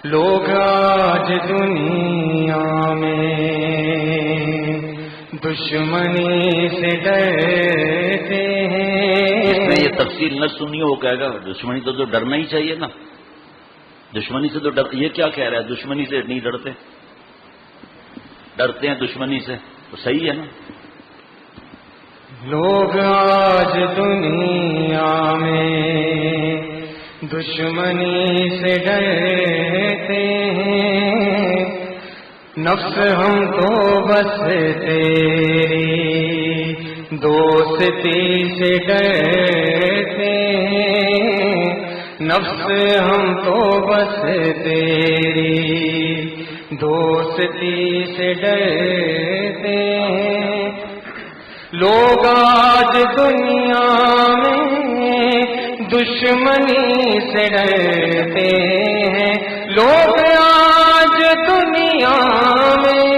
لوگ آج دنیا میں دشمنی سے ڈرتے ہیں. اس نے یہ تفصیل نہ سنی ہو کہے گا دشمنی تو ڈرنا ہی چاہیے نا. دشمنی سے تو ڈر، یہ کیا کہہ رہا ہے دشمنی سے نہیں ڈرتے، ڈرتے ہیں دشمنی سے، تو صحیح ہے نا. لوگ آج دنیا میں دشمنی سے ڈرتے ہیں، نفس ہم تو بس تیری دوستی سے ڈرتے ہیں، نفس ہم تو بس تیری دوستی سے ڈرتے ہیں. لوگ آج دنیا میں دشمنی سے ڈرتے ہیں، لوگ آج دنیا میں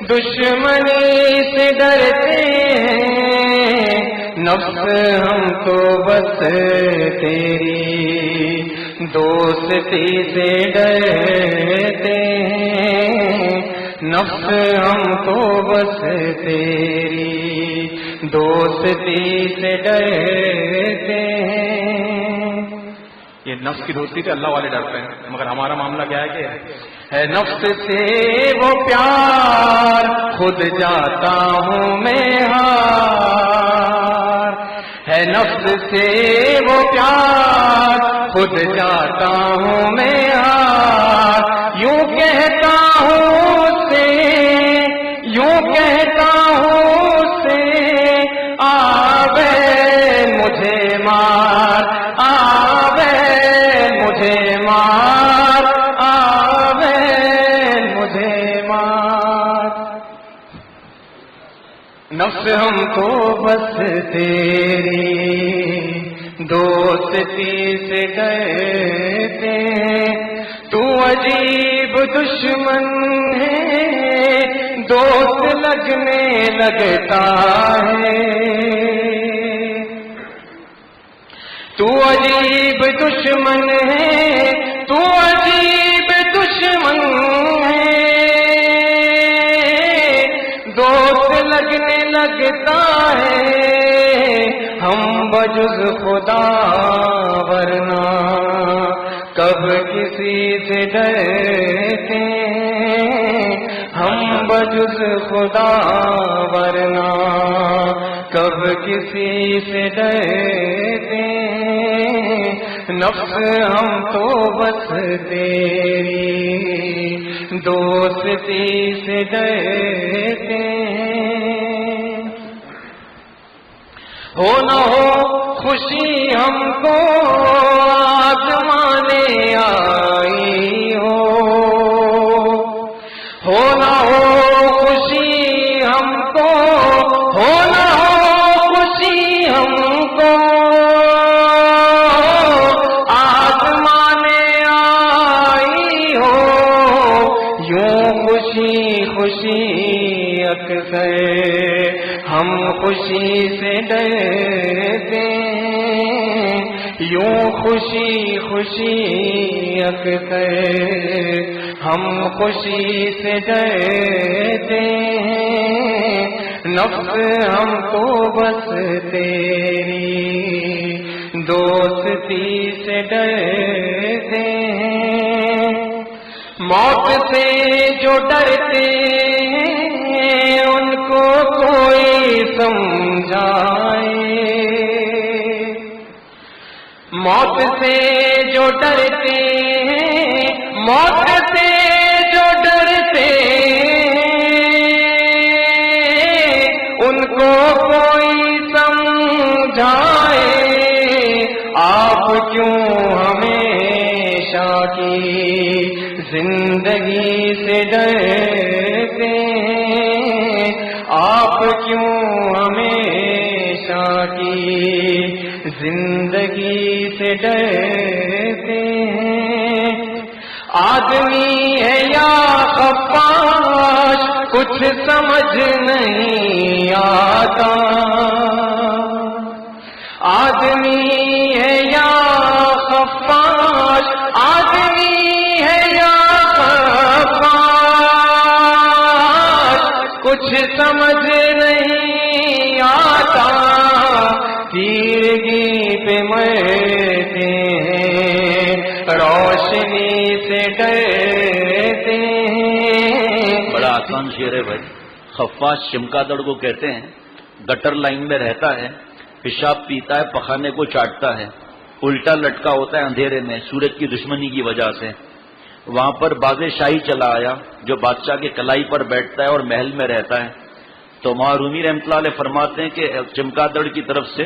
دشمنی سے ڈرتے ہیں، نفس ہم تو بس تیری دوستی سے ڈرتے ہیں، نفس ہم تو بس تیری دوستی سے ڈرتے ہیں. یہ نفس کی دوستی سے اللہ والے ڈرتے ہیں، مگر ہمارا معاملہ کیا ہے کہ ہے نفس سے وہ پیار خود جاتا ہوں میں ہار، ہے نفس سے وہ پیار خود جاتا ہوں میں ہار. یوں کہتا ہوں سے، یوں کہتا ہوں سے، آوے مجھے مار، آوے مجھے مار، آوے مجھے مار. نفس ہم تو بس تیری دوستی سے ڈرتے ہیں، تو عجیب دشمن ہے دوست لگنے لگتا ہے. تو عجیب دشمن ہے، تو عجیب دشمن ہے دوست لگنے لگتا ہے. ہم بجز خدا ورنہ کب کسی سے ڈرتے ہیں، ہم بجز خدا ورنہ کب کسی سے ڈرتے ہیں. نفس ہم تو بس تیری دوستی سے ڈرتے ہیں. ہو نہ ہو خوشی ہم کو آزمانے آئی ہو نہ ہو خوشی ہم کو، ہو نہ ہو خوشی ہم کو آزمانے آئی ہو. یوں خوشی خوشی اکثر ہم خوشی سے ڈرتے ہیں، یوں خوشی خوشی اکثر ہم خوشی سے ڈرتے ہیں. نفس ہم تو بس تیری دوستی سے ڈرتے ہیں. موت سے جو ڈرتے ہیں ان کو کوئی سمجھائے، موت سے جو ڈرتے ہیں، موت سے جو ڈرتے ان کو کوئی سمجھائے. آپ کیوں ہمیشہ کی زندگی سے ڈرتے ہیں، آپ کیوں ہمیشہ کی زندگی سے ڈرتے ہیں. آدمی ہے یا خفاش کچھ سمجھ نہیں آتا، آدمی ہے یا خفاش کچھ سمجھ نہیں آتا، تیرگی پہ مرتے ہیں، روشنی سے ڈرتے ہیں۔ بڑا آسان شعر ہے بھائی۔ خفاش چمگادڑ کو کہتے ہیں، گٹر لائن میں رہتا ہے، پیشاب پیتا ہے، پخانے کو چاٹتا ہے، الٹا لٹکا ہوتا ہے اندھیرے میں سورج کی دشمنی کی وجہ سے۔ وہاں پر باز شاہی چلا آیا جو بادشاہ کے کلائی پر بیٹھتا ہے اور محل میں رہتا ہے، تو وہاں رومی رحمۃ اللہ علیہ فرماتے ہیں کہ چمگادڑ کی طرف سے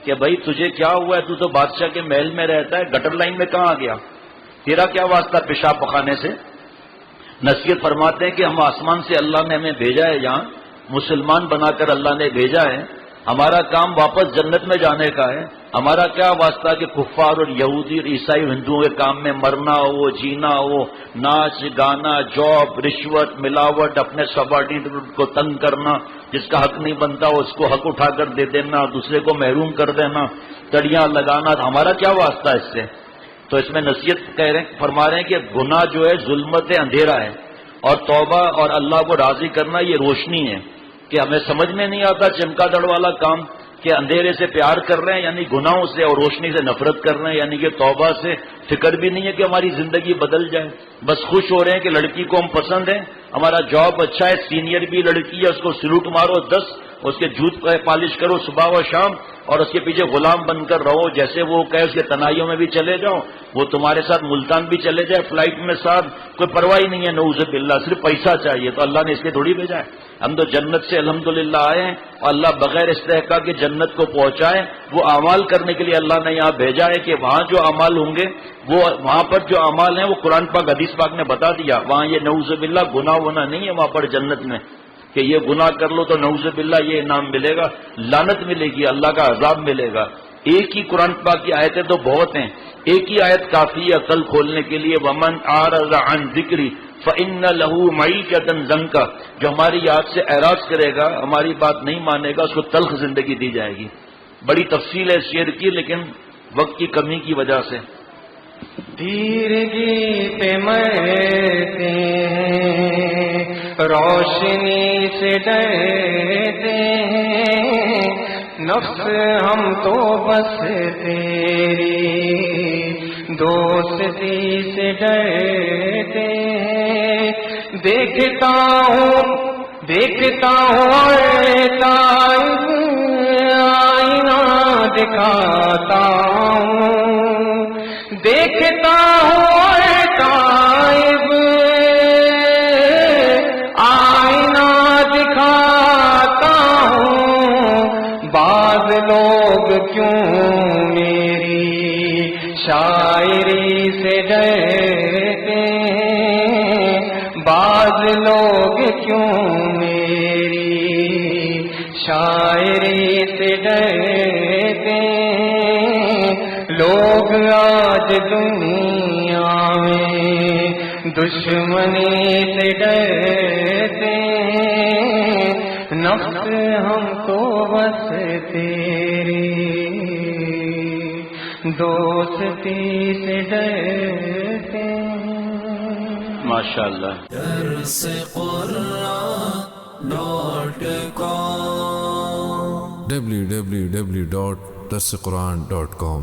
کہ بھائی تجھے کیا ہوا ہے، تو بادشاہ کے محل میں رہتا ہے، گٹر لائن میں کہاں آ گیا، تیرا کیا واسطہ پیشاب پخانے سے؟ نصیحت فرماتے ہیں کہ ہم آسمان سے اللہ نے ہمیں بھیجا ہے، یہاں مسلمان بنا کر اللہ نے بھیجا ہے، ہمارا کام واپس جنت میں جانے کا ہے، ہمارا کیا واسطہ کہ کفار اور یہودی اور عیسائی اور ہندوؤں کے کام میں مرنا ہو، جینا ہو، ناچ گانا، جاب، رشوت، ملاوٹ، اپنے سبارڈینیٹ کو تنگ کرنا، جس کا حق نہیں بنتا اس کو حق اٹھا کر دے دینا، دوسرے کو محروم کر دینا، تڑیاں لگانا، ہمارا کیا واسطہ اس سے؟ تو اس میں نصیحت فرما رہے ہیں کہ گناہ جو ہے ظلمت اندھیرا ہے، اور توبہ اور اللہ کو راضی کرنا یہ روشنی ہے، کہ ہمیں سمجھ میں نہیں آتا چمگادڑ والا کام کہ اندھیرے سے پیار کر رہے ہیں یعنی گناہوں سے، اور روشنی سے نفرت کر رہے ہیں یعنی کہ توبہ سے فکر بھی نہیں ہے کہ ہماری زندگی بدل جائے، بس خوش ہو رہے ہیں کہ لڑکی کو ہم پسند ہیں، ہمارا جاب اچھا ہے، سینئر بھی لڑکی ہے، اس کو سلوٹ مارو 10، اس کے جوت پالش کرو صبح و شام، اور اس کے پیچھے غلام بن کر رہو، جیسے وہ کہے اس کے تنائیوں میں بھی چلے جاؤ، وہ تمہارے ساتھ ملتان بھی چلے جائے فلائٹ میں ساتھ، کوئی پرواہ نہیں ہے، نعوذ باللہ، صرف پیسہ چاہیے، تو اللہ نے اس لیے تھوڑی بھیجا ہے۔ ہم تو جنت سے الحمدللہ آئے ہیں، اور اللہ بغیر استحقاق کے جنت کو پہنچائے، وہ اعمال کرنے کے لیے اللہ نے یہاں بھیجا ہے کہ وہاں جو اعمال ہوں گے، وہ وہاں پر جو اعمال ہیں وہ قرآن پاک حدیث پاک نے بتا دیا، وہاں یہ نعوذ باللہ گناہ ہونا نہیں ہے وہاں پر جنت میں، کہ یہ گناہ کر لو تو نعوذ باللہ یہ انعام ملے گا، لعنت ملے گی، اللہ کا عذاب ملے گا۔ ایک ہی قرآن پاک کی آیتیں تو بہت ہیں، ایک ہی آیت کافی ہے عقل کھولنے کے لیے، ومن اعرض عن ذکری فإن له معیشۃ ضنکا، جو ہماری یاد سے اعراض کرے گا، ہماری بات نہیں مانے گا، اس کو تلخ زندگی دی جائے گی۔ بڑی تفصیل ہے شعر کی، لیکن وقت کی کمی کی وجہ سے۔ تیرگی پہ مرتے ہیں، روشنی سے ڈرتے ہیں، نفس ہم تو بس تیری دوستی سے ڈرتے ہیں، دیکھتا ہوں آئینہ دکھاتا ہوں، دیکھتا ہوں تائب آئینہ دکھاتا ہوں، بعض لوگ کیوں میری شاعری سے ڈرتے ہیں، بعض لوگ کیوں میری شاعری سے ڈرتے ہیں، لوگ آج دنیا میں دشمنی سے ڈرتے ہیں، نفس ہم تو بس تیری دوستی سے ڈرتے ہیں۔ ماشاءاللہ۔ درس قرآن .com www.darsequran.com